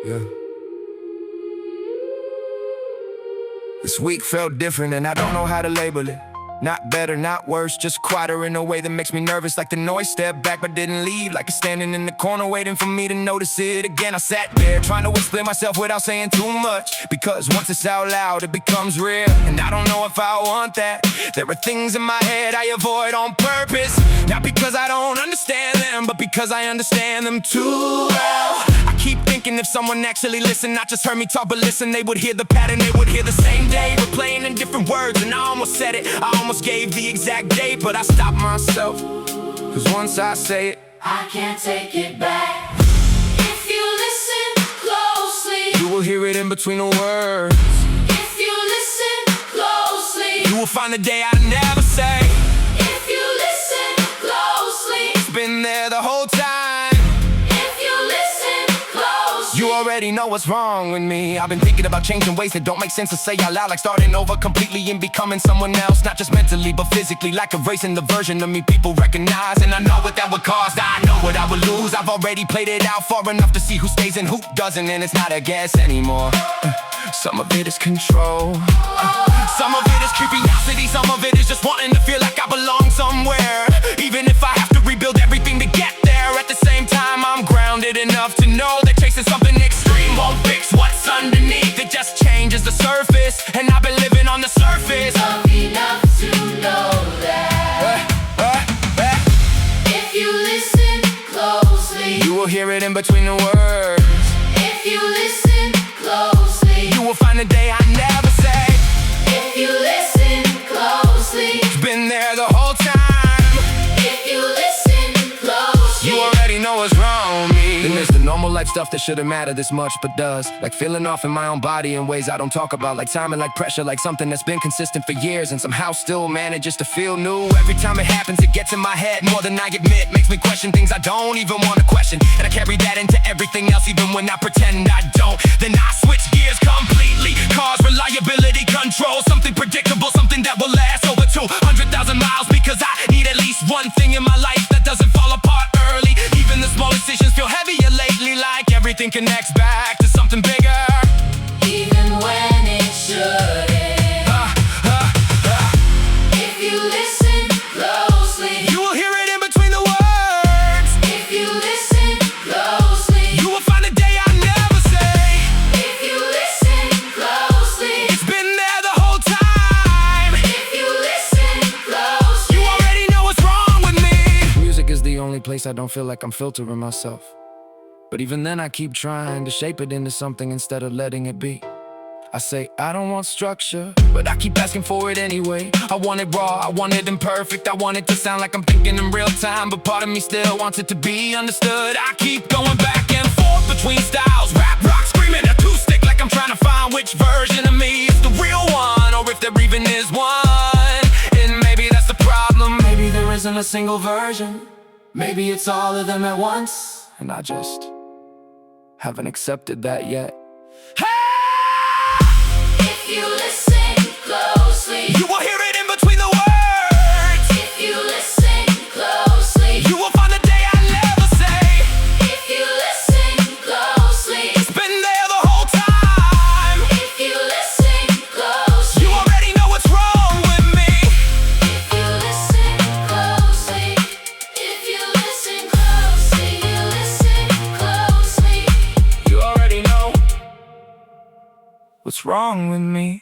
Yeah. This week felt different and I don't know how to label it. Not better, not worse, just quieter in a way that makes me nervous. Like the noise stepped back but didn't leave. Like it's standing in the corner waiting for me to notice it again. I sat there trying to explain myself without saying too much, because once it's out loud it becomes real, and I don't know if I want that. There are things in my head I avoid on purpose, not because I don't understand them, but because I understand them too well. I keep thinking if someone actually listened, not just heard me talk but listen, they would hear the pattern, they would hear the same day, but playing in different words. And I almost said it, I almost gave the exact date, but I stopped myself, cause once I say it, I can't take it back. If you listen closely, you will hear it in between the words. if you listen closely, You will find the day I never say. if you listen closely, It's been there the whole time. if you listen closely. You already know what's wrong with me. I've been thinking about changing ways that don't make sense to say out loud, like starting over completely and becoming someone else, not just mentally but physically, like erasing the version of me people recognize. And I know what that would cause, I know what I would lose. I've already played it out far enough to see who stays and who doesn't, and it's not a guess anymore. Some of it is control, some of it is curiosity, some of it is just wanting to feel like I belong somewhere, even if I have to rebuild everything to get there. At the same time, I'm grounded enough to know that chasing something extreme won't fix what's underneath. It just changes the surface, and I've been living on the surface. Love enough to know that if you listen closely, You will hear it in between the words. if you listen closely, You will find the day I never say. if you listen closely, It's been there the whole time. if you listen closely. You already know what's wrong with me. Then there's the normal life stuff that shouldn't matter this much but does, like feeling off in my own body in ways I don't talk about, like timing, like pressure, like something that's been consistent for years and somehow still manages to feel new. Every time it happens it gets in my head more than I admit, makes me question things I don't even want to question, and I carry that into everything else even when I pretend I don't. Then I switch gears completely, cause reliability control, something predictable, something that will last over 200,000 miles, because I need at least one thing in my life that doesn't fall apart early. Even the small decisions feel heavier lately, like everything connects back to something bigger, Even when it shouldn't. If you listen closely, You will hear it in between the words. if you listen closely, You will find a day I never say. if you listen closely, It's been there the whole time. if you listen closely. You already know what's wrong with me. Music is the only place I don't feel like I'm filtering myself, but even then I keep trying to shape it into something instead of letting it be. I say I don't want structure, but I keep asking for it anyway. I want it raw, I want it imperfect, I want it to sound like I'm thinking in real time, but part of me still wants it to be understood. I keep going back and forth between styles, rap, rock, screaming, a two-stick, like I'm trying to find which version of me is the real one, or if there even is one. And maybe that's the problem, maybe there isn't a single version. Maybe it's all of them at once, and I just haven't accepted that yet. If you listen closely, You will hear it in between the words. if you listen closely, You will find the day I never say. if you listen closely, It's been there the whole time. if you listen closely, You already know what's wrong with me. if you listen closely, if you listen closely, you listen closely. You already know what's wrong with me.